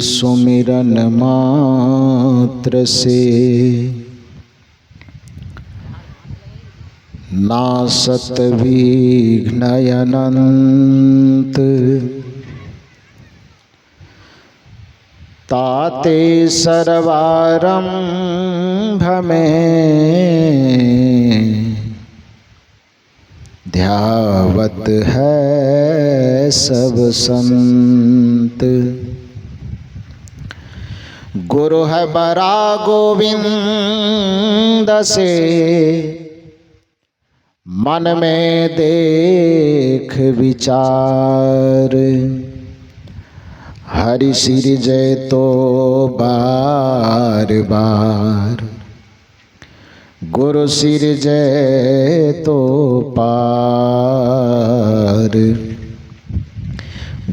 सुमिरन मात्र से नासत विघ्न अनंत। ताते सर्वारंभ में ध्यावत है सब संत। गुरु है बरा गोविंद से मन में देख विचार। हरि सिर जय तो बार बार, गुरु सिर जय तो पार।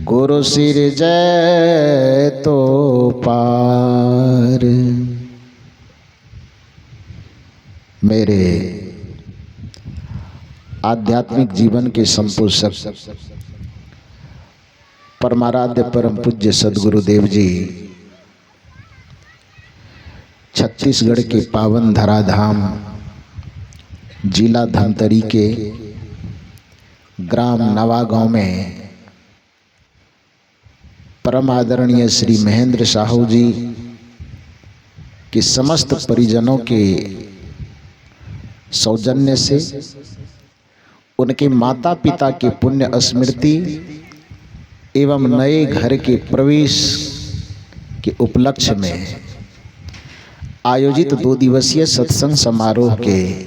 गुरु सिर जय तो पार। मेरे आध्यात्मिक जीवन के संपोषक परमाराध्य परम पूज्य सद्गुरुदेव जी छत्तीसगढ़ के पावन धराधाम जिला धमतरी के ग्राम नवागांव में परम आदरणीय श्री महेंद्र साहू जी के समस्त परिजनों के सौजन्य से उनके माता पिता के पुण्य स्मृति एवं नए घर के प्रवेश के उपलक्ष्य में आयोजित 2 दिवसीय सत्संग समारोह के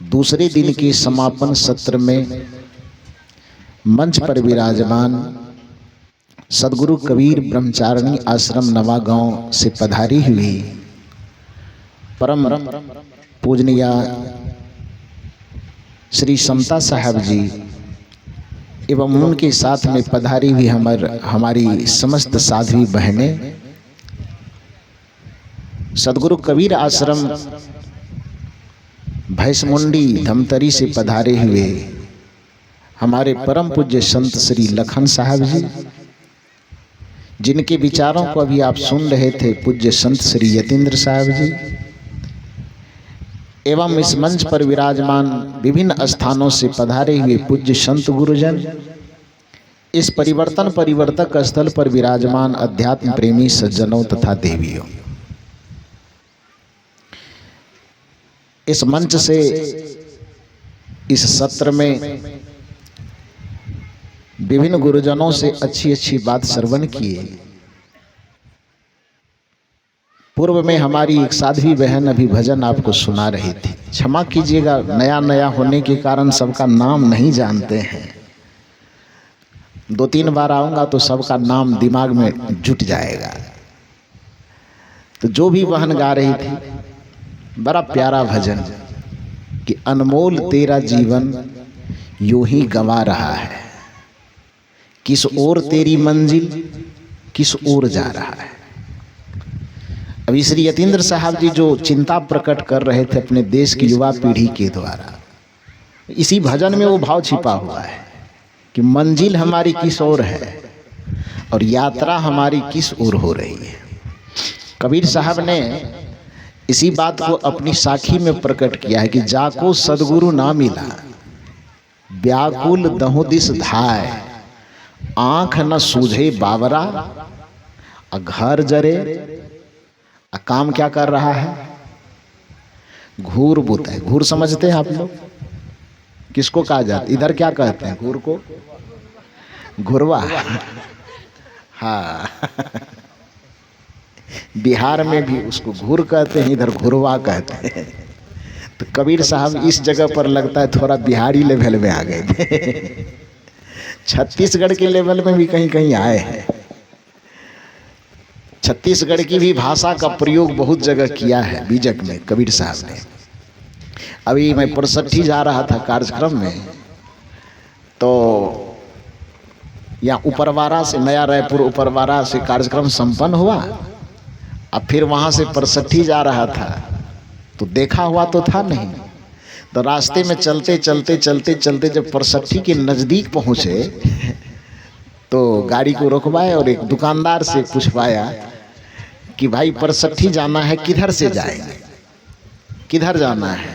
दूसरे दिन के समापन सत्र में मंच पर विराजमान सद्गुरु कबीर ब्रह्मचारिणी आश्रम नवागांव से पधारी हुई परम पूजनीय श्री समता साहब जी एवं उनके साथ में पधारी हुई हमारी समस्त साध्वी बहनें सद्गुरु कबीर आश्रम भैंसमुंडी धमतरी से पधारे हुए हमारे परम पूज्य संत श्री लखन साहब जी, जिनके विचारों को अभी आप सुन रहे थे पूज्य संत श्री यतीन्द्र साहब जी, एवं इस मंच पर विराजमान विभिन्न स्थानों से पधारे हुए पूज्य संत गुरुजन, इस परिवर्तन परिवर्तक स्थल पर विराजमान अध्यात्म प्रेमी सज्जनों तथा देवियों। इस मंच से इस सत्र में विभिन्न गुरुजनों से अच्छी अच्छी बात श्रवण किए। पूर्व में हमारी एक साध्वी बहन अभी भजन आपको सुना रही थी। क्षमा कीजिएगा, नया नया होने के कारण सबका नाम नहीं जानते हैं। 2-3 बार आऊँगा तो सबका नाम दिमाग में जुट जाएगा। तो जो भी बहन गा रही थी बड़ा प्यारा भजन कि अनमोल तेरा जीवन यूं ही गवा रहा है, किस ओर तेरी मंजिल किस ओर जा रहा है। अभी श्री यतीन्द्र साहब जी जो चिंता प्रकट कर रहे थे अपने देश की युवा पीढ़ी के द्वारा, इसी भजन में वो भाव छिपा हुआ है कि मंजिल हमारी किस ओर है और यात्रा हमारी किस ओर हो रही है। कबीर साहब ने इसी बात को अपनी साखी में प्रकट किया है कि जाको सदगुरु ना मिला व्याकुल दहु दिस धाय, आंख न सूझे बावरा घर जरे। काम क्या कर रहा है? घूर बुत है। घूर समझते हैं आप लोग? किसको कहा जाता है? इधर क्या कहते हैं घूर को? घुरवा। हाँ, बिहार में भी उसको घूर कहते हैं, इधर घुरवा कहते हैं। तो कबीर साहब इस जगह पर लगता है थोड़ा बिहारी लेवल में आ गए थे। छत्तीसगढ़ के लेवल में भी कहीं कहीं आए हैं। छत्तीसगढ़ की भी भाषा का प्रयोग बहुत जगह किया है बीजक में कबीर साहब ने। अभी मैं परसठी जा रहा था कार्यक्रम में, तो यहाँ उपरवारा से, नया रायपुर उपरवारा से कार्यक्रम संपन्न हुआ। अब फिर वहाँ से परसठी जा रहा था तो देखा हुआ तो था नहीं, तो रास्ते में चलते चलते चलते चलते जब परसठी के नज़दीक पहुँचे तो गाड़ी को रोकवाया और एक दुकानदार से पूछवाया कि भाई परसठी जाना है, किधर से जाएंगे, किधर जाना है।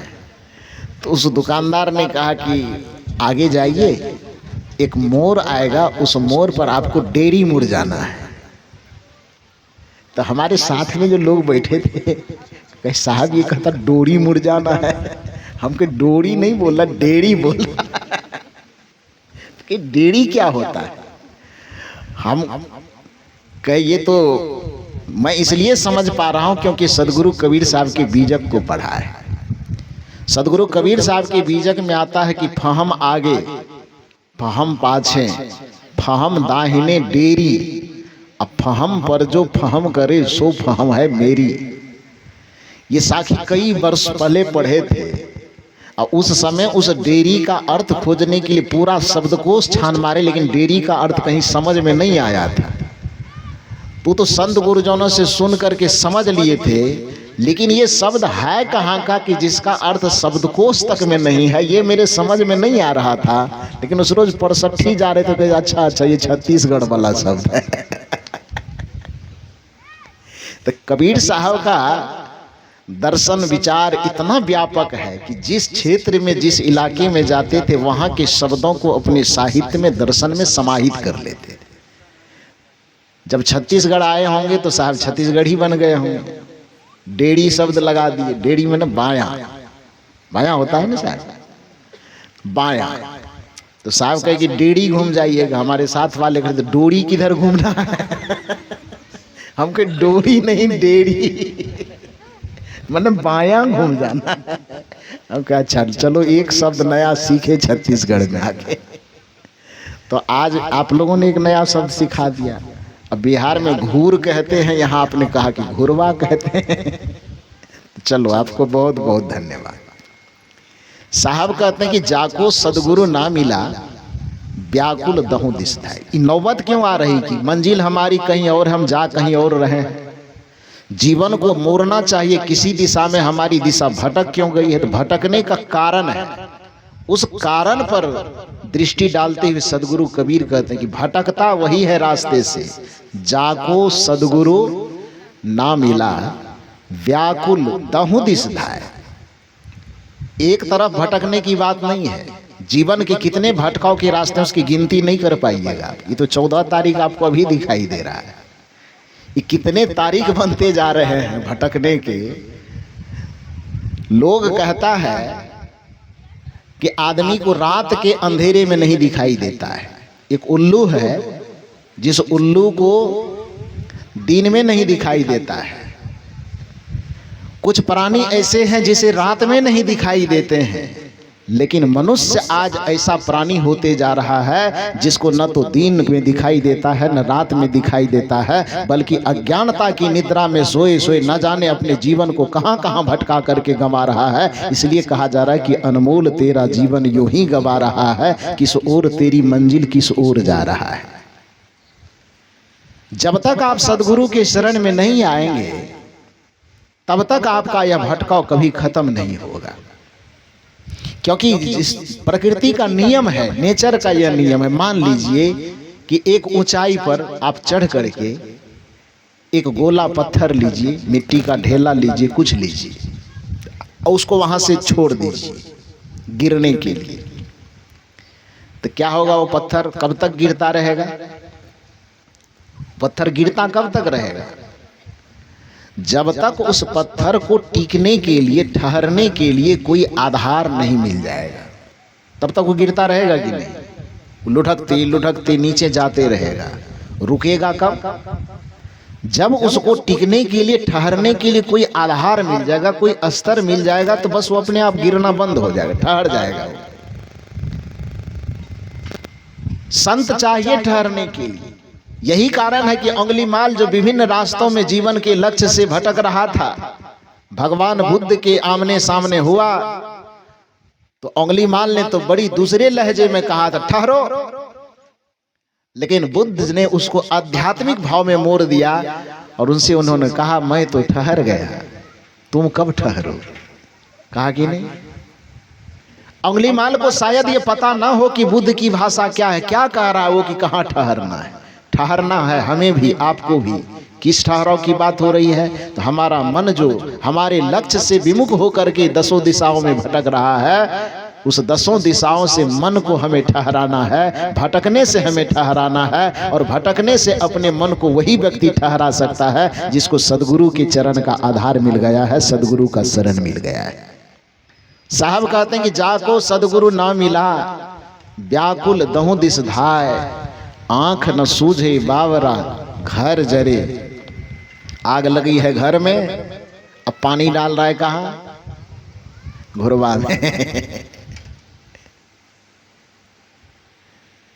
तो उस दुकानदार ने कहा कि आगे जाइए, एक मोड़ आएगा, उस मोड़ पर आपको डेरी मुड़ जाना है। तो हमारे साथ में जो लोग बैठे थे कहे साहब ये कहता डोरी मुड़ जाना है, हमको डोरी नहीं बोला, डेरी बोला। कि डेरी क्या होता है? हम कहे ये तो मैं इसलिए समझ पा रहा हूं क्योंकि सदगुरु कबीर साहब के बीजक को पढ़ा है। सदगुरु कबीर साहब के बीजक में आता है कि फहम आगे फहम पाछे, फहम दाहिने डेरी, अब फहम पर जो फहम करे सो फहम है मेरी। ये साखी कई वर्ष पहले पढ़े थे और उस समय उस डेरी का अर्थ खोजने के लिए पूरा शब्दकोश छान मारे, लेकिन डेरी का अर्थ कहीं समझ में नहीं आया था। तो संत गुरुजनों से सुन करके समझ लिए थे, लेकिन ये शब्द है कहाँ का कि जिसका अर्थ शब्दकोश तक में नहीं है, ये मेरे समझ में नहीं आ रहा था। लेकिन उस रोज परसठी जा रहे थे तो अच्छा अच्छा ये छत्तीसगढ़ वाला शब्द है। तो कबीर साहब का दर्शन विचार इतना व्यापक है कि जिस क्षेत्र में जिस इलाके में जाते थे वहां के शब्दों को अपने साहित्य में दर्शन में समाहित कर लेते थे। जब छत्तीसगढ़ आए होंगे तो साहब छत्तीसगढ़ी बन गए होंगे, डेढ़ी शब्द लगा दिए। डेढ़ी में ना बाया, बाया होता है ना साहब, बाया। तो साहब कहे कि डेढ़ी घूम जाइएगा। हमारे साथ वाले कहते डोरी किधर घूमना है? हम कहे डोरी नहीं डेढ़ी, मतलब बाया घूम जाना। हम कहे अच्छा चलो एक शब्द नया सीखे छत्तीसगढ़ में आके। तो आज आप लोगों ने एक नया शब्द सिखा दिया। अब बिहार में घूर कहते हैं, यहाँ आपने कहा कि घुरवा कहते हैं। चलो आपको बहुत बहुत धन्यवाद। साहब कहते हैं कि जाको सदगुरु ना मिला व्याकुल दहु दिसता है। नौबत क्यों आ रही कि मंजिल हमारी कहीं और, हम जा कहीं और रहे। जीवन को मोड़ना चाहिए, किसी दिशा में हमारी दिशा भटक क्यों गई है? तो भटकने का कारण है, उस कारण पर दृष्टि डालते हुए सदगुरु कबीर कहते हैं कि भटकता वही है रास्ते से, जाको सदगुरु ना मिला व्याकुल दहु दिस धाय। एक तरफ भटकने की बात नहीं है, जीवन के कितने भटकाव के रास्ते उसकी गिनती नहीं कर पाइएगा। ये तो 14 तारीख आपको अभी दिखाई दे रहा है, ये कितने तारीख बनते जा रहे हैं भटकने के। लोग कहता है कि आदमी को रात के अंधेरे में नहीं दिखाई देता है। एक उल्लू है जिस उल्लू को दिन में नहीं दिखाई देता है। कुछ प्राणी ऐसे हैं जिसे रात में नहीं दिखाई देते हैं, लेकिन मनुष्य आज ऐसा प्राणी होते जा रहा है जिसको न तो दिन में दिखाई देता है न रात में दिखाई देता है, बल्कि अज्ञानता की निद्रा में सोए सोए न जाने अपने जीवन को कहां कहां भटका करके गंवा रहा है। इसलिए कहा जा रहा है कि अनमोल तेरा जीवन यूं ही गंवा रहा है, किस ओर तेरी मंजिल किस ओर जा रहा है। जब तक आप सदगुरु के शरण में नहीं आएंगे तब तक आपका यह भटकाव कभी खत्म नहीं होगा। क्योंकि इस प्रकृति का नियम है, नेचर का यह नियम है। मान लीजिए कि एक ऊंचाई पर आप चढ़ करके एक गोला पत्थर लीजिए, मिट्टी का ढेला लीजिए, कुछ लीजिए और उसको वहां से छोड़ दीजिए गिरने के लिए। तो क्या होगा? वो पत्थर कब तक गिरता रहेगा? पत्थर गिरता कब तक रहेगा? जब तक उस पत्थर को टिकने के लिए, ठहरने के लिए कोई आधार नहीं मिल जाएगा तब तक वो गिरता रहेगा कि नहीं? लुढ़कते लुढ़कते नीचे जाते रहेगा। रुकेगा कब? जब उसको टिकने के लिए, ठहरने के लिए कोई आधार मिल जाएगा, कोई स्तर मिल जाएगा, तो बस वो अपने आप गिरना बंद हो जाएगा, ठहर जाएगा। संत चाहिए ठहरने के लिए। यही कारण है कि अंगुलीमाल जो विभिन्न रास्तों में जीवन के लक्ष्य से भटक रहा था, भगवान बुद्ध के आमने सामने हुआ तो अंगुलीमाल ने तो बड़ी दूसरे लहजे में कहा था ठहरो, लेकिन बुद्ध ने उसको आध्यात्मिक भाव में मोड़ दिया और उनसे उन्होंने कहा मैं तो ठहर गया, तुम कब ठहरो? कहा कि नहीं। अंगुलीमाल को शायद ये पता ना हो कि बुद्ध की भाषा क्या है, क्या कह रहा है वो, कि कहाँ ठहरना है। ठहरना है हमें भी, आपको भी। किस ठहराव की बात हो रही है? तो हमारा मन जो हमारे लक्ष्य से विमुख होकर के 10 दिशाओं में भटक रहा है, उस 10 दिशाओं से मन को हमें ठहराना है, भटकने से हमें ठहराना है। और भटकने से अपने मन को वही व्यक्ति ठहरा सकता है जिसको सदगुरु के चरण का आधार मिल गया है, सदगुरु का शरण मिल गया है। साहब कहते हैं कि जाको सदगुरु ना मिला, व्याकुल दहु दिस धाय, आंख न सूझे बावरा घर जरे। आग लगी है घर में, अब पानी डाल रहा है कहाँ? घुरवा में।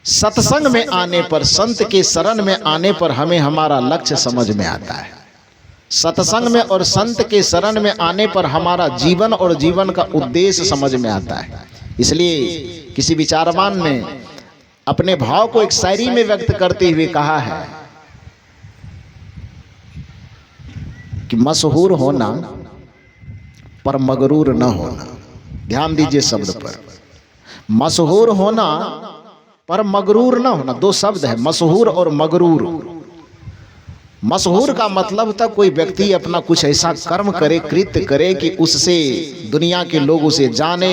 सत्संग में आने पर, संत के शरण में आने पर हमें हमारा लक्ष्य समझ में आता है। सत्संग में और संत के शरण में आने पर हमारा जीवन और जीवन का उद्देश्य समझ में आता है। इसलिए किसी विचारवान ने अपने भाव को एक शायरी में व्यक्त करते हुए कहा है कि मशहूर होना पर मगरूर न होना। ध्यान दीजिए शब्द पर, मशहूर होना पर मगरूर न होना। 2 शब्द है, मशहूर और मगरूर। मशहूर का मतलब था कोई व्यक्ति अपना कुछ ऐसा कर्म करे, कृत्य करे कि उससे दुनिया के लोग उसे जाने,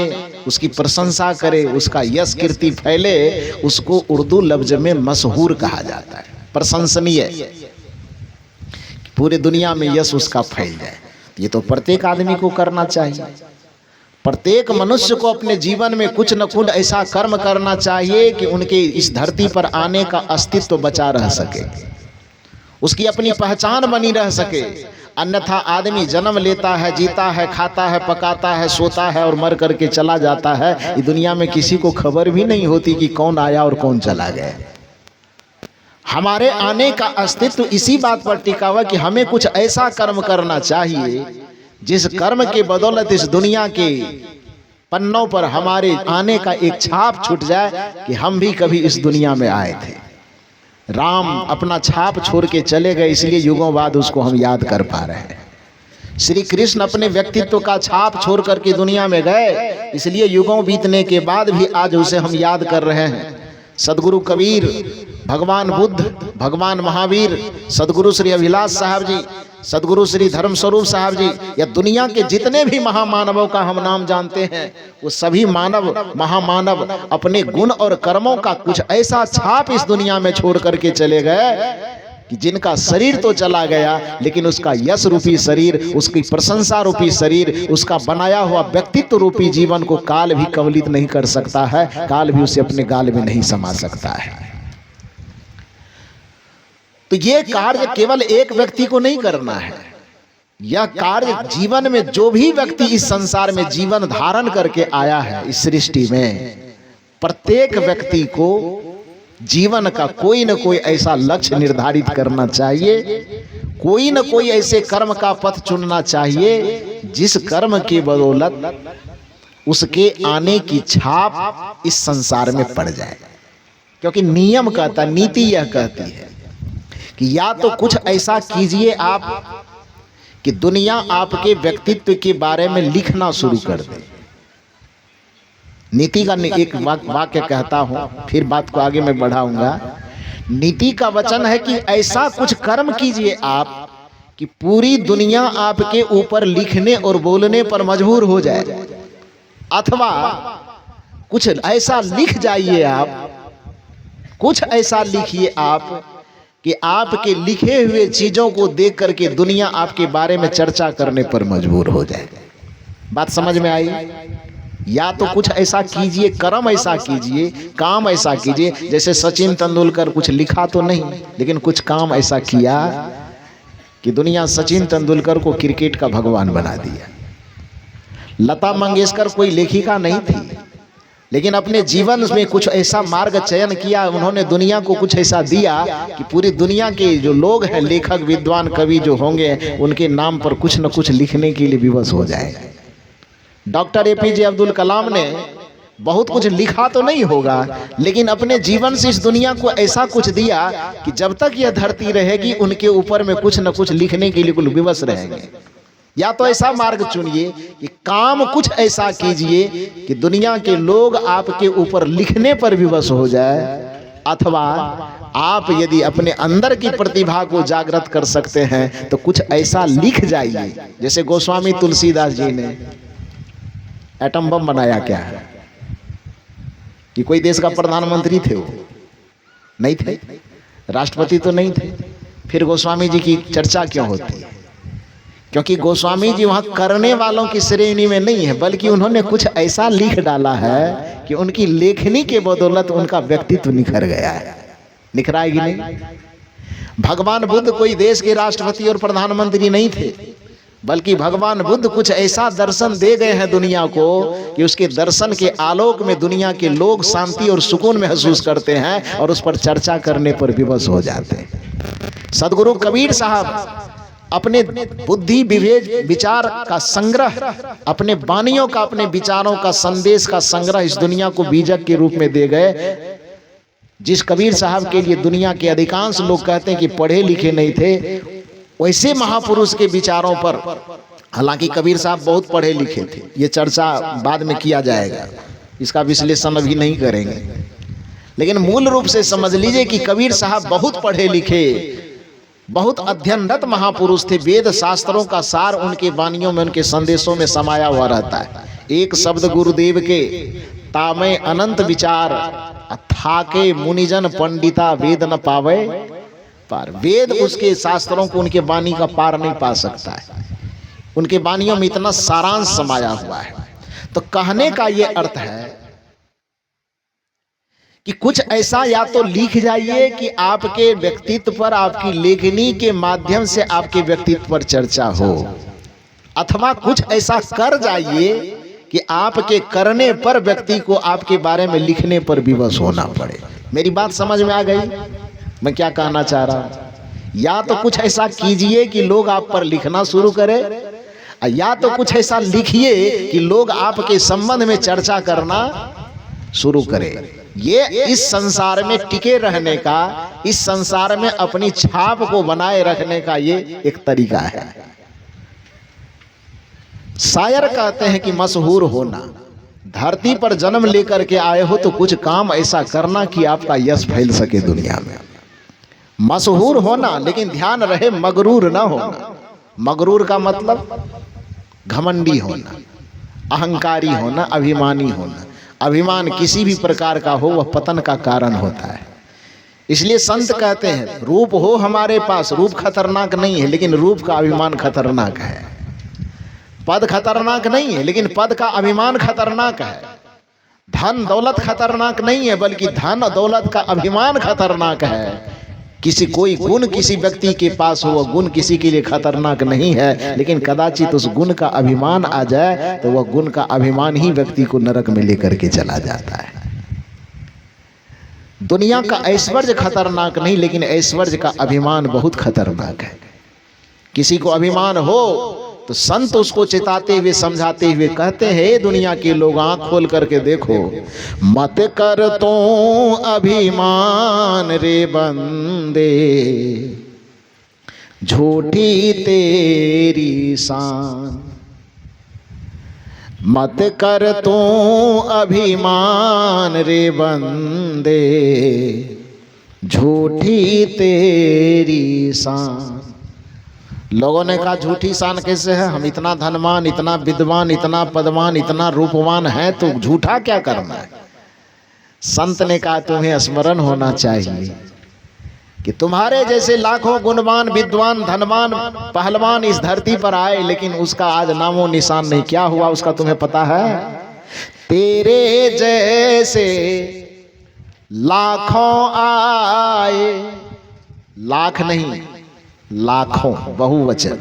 उसकी प्रशंसा करे, उसका यश कीर्ति फैले। उसको उर्दू लफ्ज में मशहूर कहा जाता है, प्रशंसनीय, पूरे दुनिया में यश उसका फैल जाए। ये तो प्रत्येक आदमी को करना चाहिए। प्रत्येक मनुष्य को अपने जीवन में कुछ न कुछ ऐसा कर्म करना चाहिए कि उनके इस धरती पर आने का अस्तित्व बचा रह सके, उसकी अपनी पहचान बनी रह सके। अन्यथा आदमी जन्म लेता है, जीता है, खाता है, पकाता है, सोता है और मर करके चला जाता है। इस दुनिया में किसी को खबर भी नहीं होती कि कौन आया और कौन चला गया। हमारे आने का अस्तित्व इसी बात पर टिका हुआ कि हमें कुछ ऐसा कर्म करना चाहिए जिस कर्म के बदौलत इस दुनिया के पन्नों पर हमारे आने का एक छाप छूट जाए कि हम भी कभी इस दुनिया में आए थे। राम अपना छाप छोड़ के चले गए, इसलिए युगों बाद उसको हम याद कर पा रहे हैं। श्री कृष्ण अपने व्यक्तित्व का छाप छोड़ करके दुनिया में गए, इसलिए युगों बीतने के बाद भी आज उसे हम याद कर रहे हैं। सदगुरु कबीर, भगवान बुद्ध, भगवान महावीर, सदगुरु श्री अभिलाष साहब जी, सदगुरु श्री धर्म स्वरूप साहब जी, या दुनिया के जितने भी महामानवों का हम नाम जानते हैं, वो सभी मानव, महामानव अपने गुण और कर्मों का कुछ ऐसा छाप इस दुनिया में छोड़ करके चले गए कि जिनका शरीर तो चला गया, लेकिन उसका यश रूपी शरीर, उसकी प्रशंसा रूपी शरीर, उसका बनाया हुआ व्यक्तित्व रूपी जीवन को काल भी कबलित नहीं कर सकता है, काल भी उसे अपने गाल में नहीं समा सकता है। तो ये कार्य केवल एक व्यक्ति को नहीं करना है, यह कार्य जीवन में जो भी व्यक्ति इस संसार में जीवन धारण करके आया है, इस सृष्टि में प्रत्येक व्यक्ति को जीवन का कोई न कोई ऐसा लक्ष्य निर्धारित करना चाहिए, कोई न कोई ऐसे कर्म का पथ चुनना चाहिए जिस कर्म की बदौलत उसके आने की छाप इस संसार में पड़ जाए। क्योंकि नियम कहता, नीति यह कहती है कि या तो कुछ ऐसा कीजिए आप कि दुनिया आपके व्यक्तित्व के बारे में लिखना शुरू कर दे। नीति का एक वाक्य कहता हूं, फिर बात को आगे मैं बढ़ाऊंगा। नीति का वचन है कि ऐसा कुछ कर्म कीजिए आप कि पूरी दुनिया आपके ऊपर लिखने और बोलने पर मजबूर हो जाए, अथवा कुछ ऐसा लिख जाइए आप, कुछ ऐसा लिखिए आप कि आपके लिखे हुए चीजों को देख करके दुनिया आपके बारे में चर्चा करने पर मजबूर हो जाए। बात समझ में आई? या तो कुछ ऐसा कीजिए, कर्म ऐसा कीजिए, काम ऐसा कीजिए। जैसे सचिन तेंदुलकर कुछ लिखा तो नहीं, लेकिन कुछ काम ऐसा किया कि दुनिया सचिन तेंदुलकर को क्रिकेट का भगवान बना दिया। लता मंगेशकर कोई लेखिका नहीं थी, लेकिन अपने जीवन में कुछ ऐसा मार्ग चयन किया, उन्होंने दुनिया को कुछ ऐसा दिया कि पूरी दुनिया के जो लोग हैं, लेखक, विद्वान, कवि जो होंगे, उनके नाम पर कुछ न कुछ लिखने के लिए विवश हो जाएगा। डॉक्टर APJ अब्दुल कलाम ने बहुत कुछ लिखा तो नहीं होगा, लेकिन अपने जीवन से इस दुनिया को ऐसा कुछ दिया कि जब तक यह धरती रहेगी उनके ऊपर में कुछ न कुछ लिखने के लिए कुछ विवश रहेंगे। या तो ऐसा मार्ग चुनिए कि काम कुछ ऐसा कीजिए कि दुनिया के लोग आपके ऊपर लिखने पर विवश हो जाए, अथवा आप यदि अपने अंदर की प्रतिभा को जागृत कर सकते हैं तो कुछ ऐसा लिख जाइए। जैसे गोस्वामी तुलसीदास जी ने एटम बम बनाया, क्या है कि कोई देश का प्रधानमंत्री थे? वो नहीं थे, राष्ट्रपति तो नहीं थे, फिर गोस्वामी जी की चर्चा क्यों होती है? क्योंकि गोस्वामी जी वहां करने वालों की श्रेणी में नहीं है, बल्कि उन्होंने कुछ ऐसा लिख डाला है कि उनकी लेखनी के बदौलत उनका व्यक्तित्व निखर गया है। निखरा है कि नहीं? भगवान बुद्ध कोई देश के राष्ट्रपति और प्रधानमंत्री नहीं थे, बल्कि भगवान बुद्ध कुछ ऐसा दर्शन दे गए हैं दुनिया को कि उसके दर्शन के आलोक में दुनिया के लोग शांति और सुकून महसूस करते हैं और उस पर चर्चा करने पर विवश हो जाते हैं। सदगुरु कबीर साहब अपने बुद्धि विवेक विचार का संग्रह, अपने वाणियों का, अपने विचारों का, संदेश का संग्रह इस दुनिया को बीजक के रूप में दे गए। जिस कबीर साहब के लिए दुनिया के अधिकांश लोग कहते हैं कि पढ़े लिखे नहीं थे, वैसे महापुरुष के विचारों पर, हालांकि कबीर साहब बहुत पढ़े लिखे थे, ये चर्चा बाद में किया जाएगा, इसका विश्लेषण अभी नहीं करेंगे, लेकिन मूल रूप से समझ लीजिए कि कबीर साहब बहुत पढ़े लिखे, बहुत अध्ययनरत महापुरुष थे। वेद शास्त्रों का सार उनके वाणियों में, उनके संदेशों में समाया हुआ रहता है। एक शब्द गुरुदेव के तामे अनंत विचार, थाके मुनिजन पंडिता वेद न पावे पार। वेद उसके शास्त्रों को, उनके वाणी का पार नहीं पा सकता है। उनके वाणियों में इतना सारांश समाया हुआ है। तो कहने का ये अर्थ है कि कुछ ऐसा या तो लिख जाइए कि आपके व्यक्तित्व पर, आपकी लेखनी के माध्यम से आपके व्यक्तित्व पर चर्चा हो, अथवा कुछ ऐसा कर जाइए कि आपके करने पर व्यक्ति को आपके बारे में लिखने पर विवश होना पड़े। मेरी बात समझ में आ गई मैं क्या कहना चाह रहा हूं? या तो कुछ ऐसा कीजिए कि लोग आप पर लिखना शुरू करें, या तो कुछ ऐसा लिखिए कि लोग आपके संबंध में चर्चा करना शुरू करें। ये इस संसार में टिके रहने का, इस संसार में अपनी छाप को बनाए रखने का ये एक तरीका है। शायर कहते हैं कि मशहूर होना, धरती पर जन्म लेकर के आए हो तो कुछ काम ऐसा करना कि आपका यश फैल सके दुनिया में। मशहूर होना, लेकिन ध्यान रहे मगरूर ना होना। मगरूर का मतलब घमंडी होना, अहंकारी होना, अभिमानी होना। अभिमान किसी भी प्रकार का हो वह पतन का कारण होता है। इसलिए संत कहते हैं रूप हो हमारे पास, रूप खतरनाक नहीं है लेकिन रूप का अभिमान खतरनाक है। पद खतरनाक नहीं है लेकिन पद का अभिमान खतरनाक है। धन दौलत खतरनाक नहीं है बल्कि धन दौलत का अभिमान खतरनाक है। किसी कोई गुण किसी व्यक्ति के पास हो, वह गुण किसी के लिए खतरनाक नहीं है, लेकिन कदाचित उस गुण का अभिमान आ जाए तो वह गुण का अभिमान ही व्यक्ति को नरक में लेकर के चला जाता है। दुनिया का ऐश्वर्य खतरनाक नहीं, लेकिन ऐश्वर्य का अभिमान बहुत खतरनाक है। किसी को अभिमान हो तो संत उसको चिताते हुए, समझाते हुए कहते हैं, दुनिया के लोग आंख खोल करके देखो, मत कर तो अभिमान रे बंदे, झूठी तेरी शान। मत कर तो अभिमान रे बंदे, झूठी तेरी शान। लोगों ने कहा झूठी शान कैसे है? हम इतना धनवान, इतना विद्वान, इतना पदवान, इतना रूपवान है तो झूठा क्या करना है? संत ने कहा तुम्हें स्मरण होना चाहिए कि तुम्हारे जैसे लाखों गुणवान, विद्वान, धनवान, पहलवान इस धरती पर आए, लेकिन उसका आज नामो निशान नहीं। क्या हुआ उसका तुम्हें पता है? तेरे जैसे लाखों आए, लाख नहीं लाखों, बहुवचन।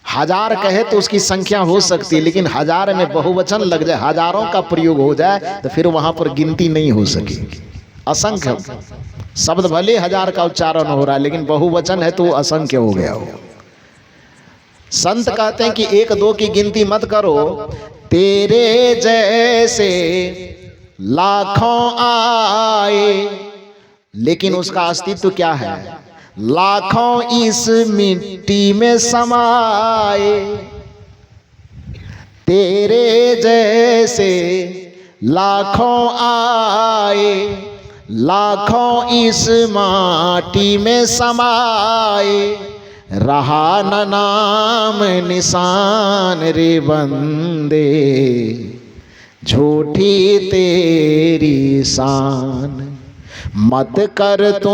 हजार कहे तो उसकी संख्या हो सकती है, लेकिन हजार में बहुवचन लग जाए, हजारों का प्रयोग हो जाए तो फिर वहां पर गिनती नहीं हो सकेगी। असंख्य शब्द, भले हजार का उच्चारण हो रहा है लेकिन बहुवचन है तो वो असंख्य हो गया हो। संत कहते हैं कि एक दो की गिनती मत करो, तेरे जैसे लाखों आए, लेकिन उसका अस्तित्व क्या है? लाखों इस मिट्टी में समाए, तेरे जैसे लाखों आए, लाखों इस माटी में समाए, रहा न नाम निशान रे बंदे, झूठी तेरी शान, मत कर तू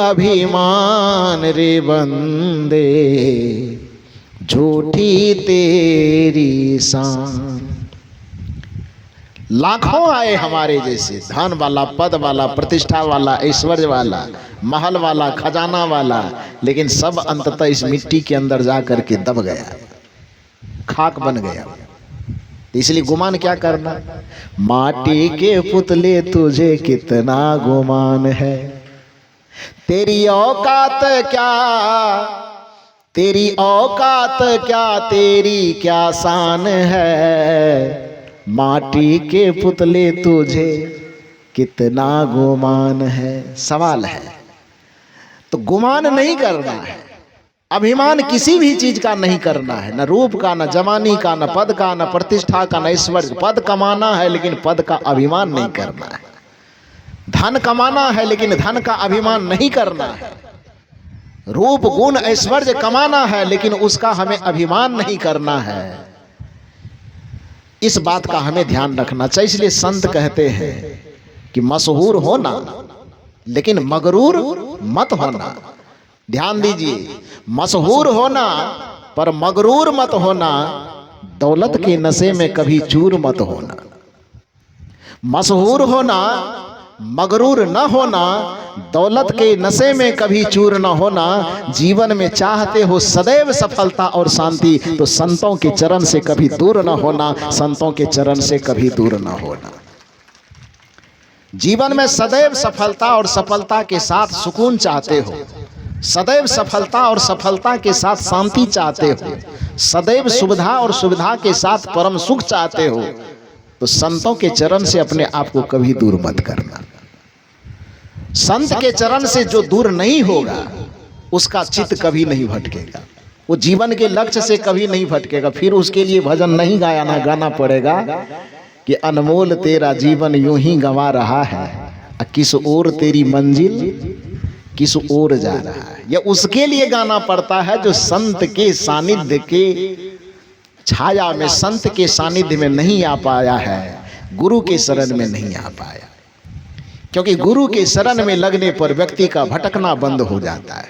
अभिमान रे बंदे, झूठी तेरी शान। लाखों आए हमारे जैसे, धन वाला, पद वाला, प्रतिष्ठा वाला, ऐश्वर्य वाला, महल वाला, खजाना वाला, लेकिन सब अंततः इस मिट्टी के अंदर जा करके दब गया, खाक बन गया। इसलिए गुमान क्या करना, माटी के पुतले तुझे कितना गुमान है, तेरी औकात क्या, तेरी औकात क्या, तेरी क्या शान है, माटी के पुतले तुझे कितना गुमान है। सवाल है, तो गुमान नहीं करना है, अभिमान किसी भी चीज का नहीं करना है, न रूप का, न जवानी का, न पद का, न प्रतिष्ठा का, न ऐश्वर्य। पद कमाना है लेकिन पद का अभिमान नहीं करना है, धन कमाना है लेकिन धन का अभिमान नहीं करना है, रूप गुण ऐश्वर्य कमाना है लेकिन उसका हमें अभिमान नहीं करना है। इस बात का हमें ध्यान रखना चाहिए। इसलिए संत कहते हैं कि मशहूर होना लेकिन मगरूर मत होना। ध्यान दीजिए, मशहूर होना पर मगरूर मत होना, दौलत के नशे में कभी चूर मत होना। मशहूर होना, मगरूर न होना, दौलत के नशे में कभी चूर न होना। जीवन में चाहते हो सदैव सफलता और शांति, तो संतों के चरण से कभी दूर न होना, संतों के चरण से कभी दूर न होना। जीवन में सदैव सफलता और सफलता के साथ सुकून चाहते हो, सदैव सफलता और सफलता के साथ शांति चाहते हो, सदैव सुविधा और सुविधा के साथ परम सुख चाहते हो, तो संतों के चरण से अपने आप को कभी दूर मत करना। संत के चरण से जो दूर नहीं होगा उसका चित्त कभी नहीं भटकेगा, वो जीवन के लक्ष्य से कभी नहीं भटकेगा। फिर उसके लिए भजन नहीं गाना पड़ेगा कि अनमोल तेरा जीवन यूं ही गंवा रहा है, किस ओर तेरी मंजिल किस ओर जा रहा है। यह उसके लिए गाना पड़ता है जो संत के सानिध्य के छाया में, संत के सानिध्य में नहीं आ पाया है, गुरु के शरण में नहीं आ पाया। क्योंकि गुरु के शरण में लगने पर व्यक्ति का भटकना बंद हो जाता है।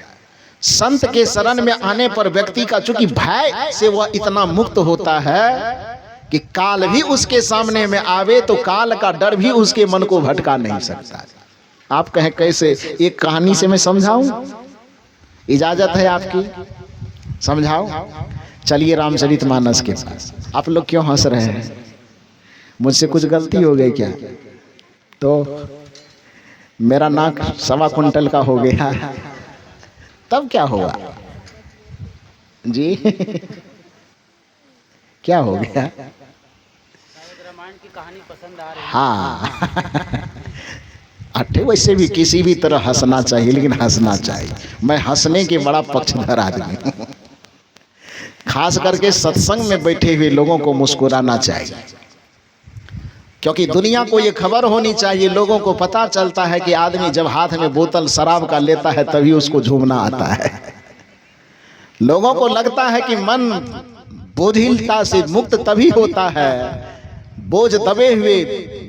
संत के शरण में आने पर व्यक्ति का, चूंकि भय से वह इतना मुक्त होता है कि काल भी उसके सामने में आवे तो काल का डर भी उसके मन को भटका नहीं सकता। आप कहें कैसे? एक कहानी से मैं समझाऊं? इजाजत है आपकी? समझाओ। चलिए रामचरितमानस के पास। आप लोग क्यों हंस रहे हैं? मुझसे कुछ गलती हो गई क्या? तो मेरा नाक 1.25 कुंटल का हो गया, तब क्या होगा जी? क्या हो गया? रामायण की कहानी पसंद आ रही है। हाँ अट्ठे वैसे भी किसी भी तरह हंसना चाहिए, लेकिन हंसना चाहिए। मैं हंसने के बड़ा पक्षधर आदमी हूँ। खास करके सत्संग में बैठे हुए लोगों को मुस्कुराना चाहिए, क्योंकि दुनिया को ये खबर होनी चाहिए, लोगों को पता चलता है कि आदमी जब हाथ में बोतल शराब का लेता है तभी उसको झूमना आता है। लोगों को लगता है कि मन बोझिलता से मुक्त तभी होता है, बोझ दबे हुए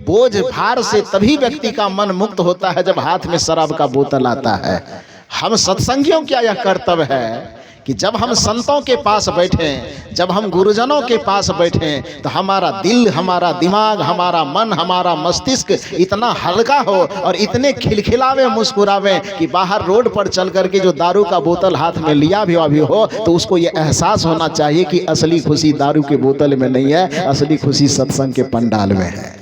बोझ भार से तभी व्यक्ति का मन मुक्त होता है जब हाथ में शराब का बोतल आता है। हम सत्संगियों क्या यह कर्तव्य है कि जब हम संतों के पास बैठें, जब हम गुरुजनों के पास बैठें, तो हमारा दिल, हमारा दिमाग, हमारा मन, हमारा मस्तिष्क इतना हल्का हो और इतने खिलखिलावे, मुस्कुरावे कि बाहर रोड पर चल करके जो दारू का बोतल हाथ में लिया भी अभी हो तो उसको ये एहसास होना चाहिए कि असली खुशी दारू के बोतल में नहीं है, असली खुशी सत्संग के पंडाल में है।